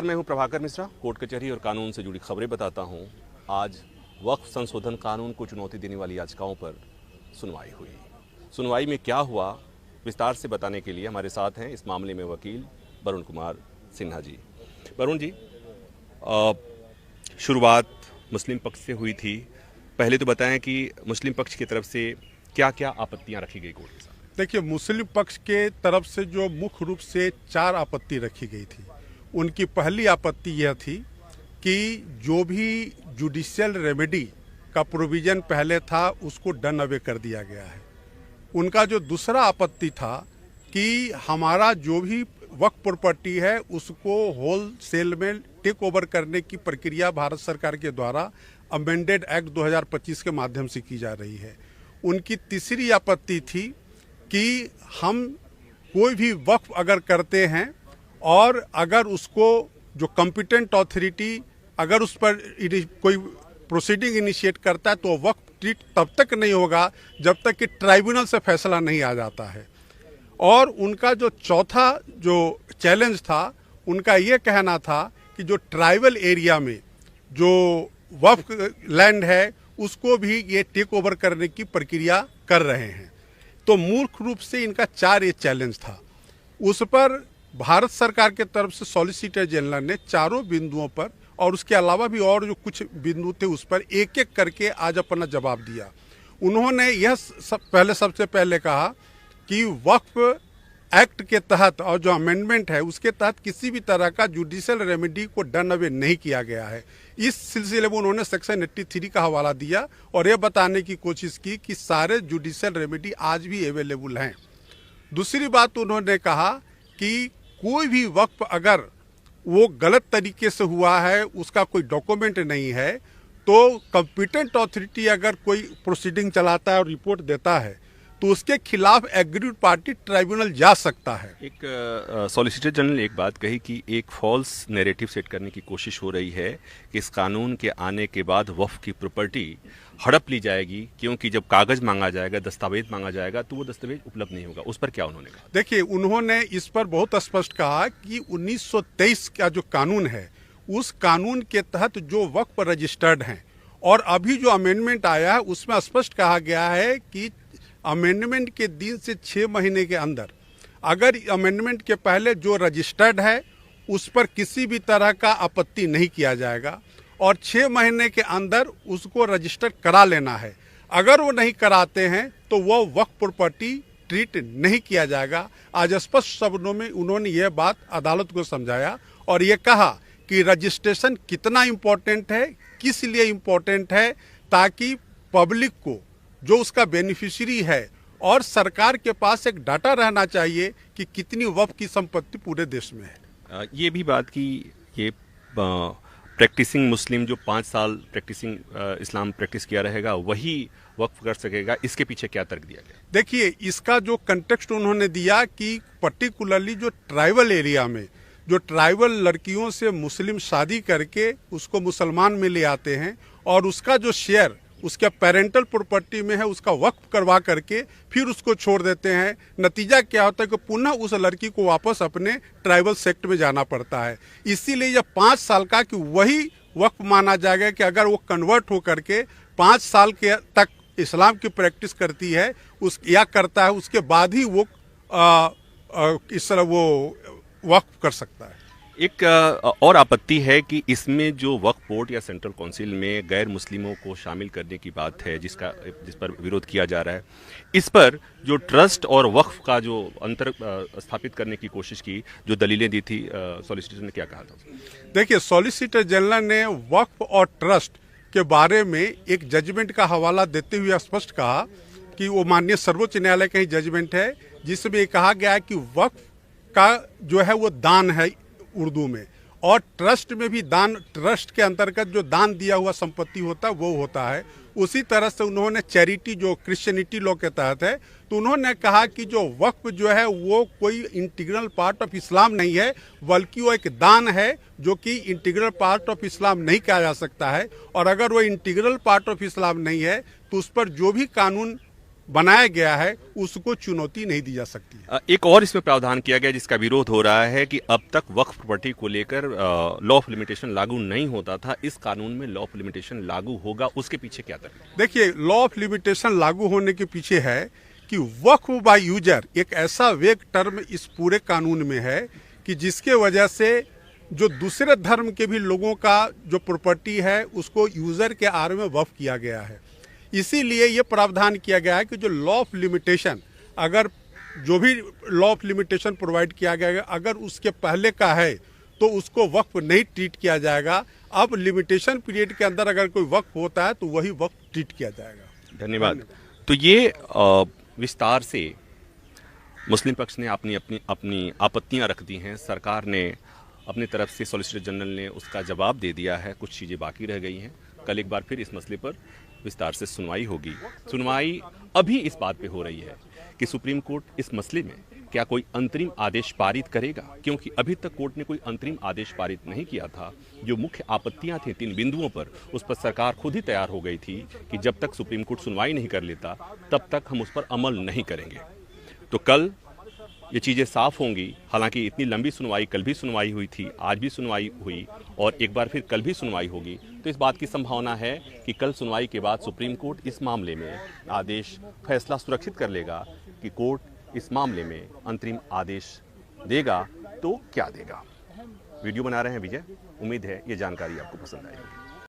मैं हूं प्रभाकर मिश्रा। कोर्ट कचहरी और कानून से जुड़ी खबरें बताता हूं। आज वक्फ संशोधन कानून को चुनौती देने वाली याचिकाओं पर सुनवाई हुई। सुनवाई में क्या हुआ, विस्तार से बताने के लिए हमारे साथ हैं इस मामले में वकील वरुण कुमार सिन्हा जी। वरुण जी, शुरुआत मुस्लिम पक्ष से हुई थी। पहले तो बताएं कि मुस्लिम पक्ष की तरफ से क्या क्या आपत्तियां रखी गई कोर्ट के सामने। देखिए, मुस्लिम पक्ष के तरफ से जो मुख्य रूप से 4 आपत्ति रखी गई थी, उनकी पहली आपत्ति यह थी कि जो भी जुडिशियल रेमेडी का प्रोविज़न पहले था उसको डन अवे कर दिया गया है। उनका जो दूसरा आपत्ति था कि हमारा जो भी वक्फ प्रॉपर्टी है उसको होल सेल में टेक ओवर करने की प्रक्रिया भारत सरकार के द्वारा अमेंडेड एक्ट 2025 के माध्यम से की जा रही है। उनकी तीसरी आपत्ति थी कि हम कोई भी वक्फ अगर करते हैं और अगर उसको जो कॉम्पिटेंट अथॉरिटी अगर उस पर कोई प्रोसीडिंग इनिशिएट करता है तो वक्फ ट्रीट तब तक नहीं होगा जब तक कि ट्राइब्यूनल से फैसला नहीं आ जाता है। और उनका जो चौथा जो चैलेंज था, उनका ये कहना था कि जो ट्राइबल एरिया में जो वक्फ लैंड है उसको भी ये टेक ओवर करने की प्रक्रिया कर रहे हैं। तो मूल रूप से इनका 4 ये चैलेंज था। उस पर भारत सरकार के तरफ से सॉलिसिटर जनरल ने चारों बिंदुओं पर और उसके अलावा भी और जो कुछ बिंदु थे उस पर एक एक करके आज अपना जवाब दिया। उन्होंने यह सबसे पहले कहा कि वक्फ एक्ट के तहत और जो अमेंडमेंट है उसके तहत किसी भी तरह का जुडिशियल रेमेडी को डन अवे नहीं किया गया है। इस सिलसिले में उन्होंने सेक्शन 83 का हवाला दिया और यह बताने की कोशिश की कि सारे जुडिशियल रेमेडी आज भी अवेलेबल हैं। दूसरी बात उन्होंने कहा कि कोई भी वक्फ अगर वो गलत तरीके से हुआ है, उसका कोई डॉक्यूमेंट नहीं है, तो कॉम्पिटेंट अथॉरिटी अगर कोई प्रोसीडिंग चलाता है और रिपोर्ट देता है तो उसके खिलाफ एग्रीड पार्टी ट्राइब्यूनल जा सकता है। एक सॉलिसिटर जनरल ने एक बात कही कि एक फॉल्स नैरेटिव सेट करने की कोशिश हो रही है कि इस कानून के आने के बाद वक्फ की प्रॉपर्टी हड़प ली जाएगी, क्योंकि जब कागज मांगा जाएगा, दस्तावेज मांगा जाएगा तो वो दस्तावेज उपलब्ध नहीं होगा। उस पर क्या उन्होंने कहा? देखिए, उन्होंने इस पर बहुत स्पष्ट कहा कि 1923 का जो कानून है उस कानून के तहत जो वक्फ रजिस्टर्ड हैं और अभी जो अमेंडमेंट आया है उसमें स्पष्ट कहा गया है कि अमेंडमेंट के दिन से 6 महीने के अंदर अगर अमेंडमेंट के पहले जो रजिस्टर्ड है उस पर किसी भी तरह का आपत्ति नहीं किया जाएगा और 6 महीने के अंदर उसको रजिस्टर करा लेना है। अगर वो नहीं कराते हैं तो वो वक्फ प्रॉपर्टी ट्रीट नहीं किया जाएगा। आज स्पष्ट शब्दों में उन्होंने ये बात अदालत को समझाया और ये कहा कि रजिस्ट्रेशन कितना इम्पोर्टेंट है, किस लिए इम्पोर्टेंट है, ताकि पब्लिक को जो उसका बेनिफिशियरी है और सरकार के पास एक डाटा रहना चाहिए कि कितनी वक्फ की संपत्ति पूरे देश में है। ये भी बात की ये प्रैक्टिसिंग मुस्लिम जो 5 साल प्रैक्टिसिंग इस्लाम प्रैक्टिस किया रहेगा वही वक्फ कर सकेगा, इसके पीछे क्या तर्क दिया गया? देखिए, इसका जो कंटेक्स्ट उन्होंने दिया कि पर्टिकुलरली जो ट्राइबल एरिया में जो ट्राइबल लड़कियों से मुस्लिम शादी करके उसको मुसलमान में ले आते हैं और उसका जो शेयर उसके पेरेंटल प्रॉपर्टी में है उसका वक्फ करवा करके फिर उसको छोड़ देते हैं। नतीजा क्या होता है कि पुनः उस लड़की को वापस अपने ट्राइबल सेक्ट में जाना पड़ता है। इसीलिए यह 5 साल का कि वही वक्फ माना जाएगा कि अगर वो कन्वर्ट हो करके 5 साल के तक इस्लाम की प्रैक्टिस करती है उस या करता है, उसके बाद ही वो इस तरह वो वक्फ कर सकता है। एक और आपत्ति है कि इसमें जो वक्फ बोर्ड या सेंट्रल काउंसिल में गैर मुस्लिमों को शामिल करने की बात है जिस पर विरोध किया जा रहा है, इस पर जो ट्रस्ट और वक्फ का जो अंतर स्थापित करने की कोशिश की, जो दलीलें दी थी, सॉलिसिटर ने क्या कहा था? देखिए, सॉलिसिटर जनरल ने वक्फ और ट्रस्ट के बारे में एक जजमेंट का हवाला देते हुए स्पष्ट कहा कि वो माननीय सर्वोच्च न्यायालय का ही जजमेंट है जिसमें कहा गया है कि वक्फ का जो है वो दान है उर्दू में, और ट्रस्ट में भी दान, ट्रस्ट के अंतर्गत जो दान दिया हुआ संपत्ति होता है वो होता है। उसी तरह से उन्होंने चैरिटी जो क्रिश्चियनिटी लॉ के तहत है तो उन्होंने कहा कि जो वक्फ जो है वो कोई इंटीग्रल पार्ट ऑफ इस्लाम नहीं है बल्कि वो एक दान है जो कि इंटीग्रल पार्ट ऑफ इस्लाम नहीं कहा जा सकता है। और अगर वो इंटीग्रल पार्ट ऑफ इस्लाम नहीं है तो उस पर जो भी कानून बनाया गया है उसको चुनौती नहीं दी जा सकती है। एक और इसमें प्रावधान किया गया जिसका विरोध हो रहा है कि अब तक वक्फ प्रॉपर्टी को लेकर लॉ ऑफ लिमिटेशन लागू नहीं होता था, इस कानून में लॉ ऑफ लिमिटेशन लागू होगा, उसके पीछे क्या तर्क है? देखिए, लॉ ऑफ लिमिटेशन लागू होने के पीछे है कि वक्फ बाय यूजर एक ऐसा वेग टर्म इस पूरे कानून में है कि जिसके वजह से जो दूसरे धर्म के भी लोगों का जो प्रॉपर्टी है उसको यूजर के आड़ में वक्फ किया गया है। इसीलिए ये प्रावधान किया गया है कि जो लॉ ऑफ लिमिटेशन, अगर जो भी लॉ ऑफ लिमिटेशन प्रोवाइड किया गया है अगर उसके पहले का है तो उसको वक्फ नहीं ट्रीट किया जाएगा। अब लिमिटेशन पीरियड के अंदर अगर कोई वक्फ होता है तो वही वक्फ ट्रीट किया जाएगा। धन्यवाद। तो ये विस्तार से मुस्लिम पक्ष ने अपनी आपत्तियां रख दी हैं, सरकार ने अपनी तरफ से, सॉलिसिटर जनरल ने उसका जवाब दे दिया है, कुछ चीज़ें बाकी रह गई हैं। कल एक बार फिर इस मसले पर विस्तार से सुनवाई होगी। सुनवाई अभी इस बात पे हो रही है कि सुप्रीम कोर्ट इस मसले में क्या कोई अंतरिम आदेश पारित करेगा, क्योंकि अभी तक कोर्ट ने कोई अंतरिम आदेश पारित नहीं किया था। जो मुख्य आपत्तियां थी 3 बिंदुओं पर, उस पर सरकार खुद ही तैयार हो गई थी कि जब तक सुप्रीम कोर्ट सुनवाई नहीं कर लेता तब तक हम उस पर अमल नहीं करेंगे। तो कल ये चीज़ें साफ होंगी। हालांकि इतनी लंबी सुनवाई, कल भी सुनवाई हुई थी, आज भी सुनवाई हुई और एक बार फिर कल भी सुनवाई होगी। तो इस बात की संभावना है कि कल सुनवाई के बाद सुप्रीम कोर्ट इस मामले में आदेश, फैसला सुरक्षित कर लेगा कि कोर्ट इस मामले में अंतरिम आदेश देगा तो क्या देगा। वीडियो बना रहे हैं विजय, उम्मीद है ये जानकारी आपको पसंद आएगी।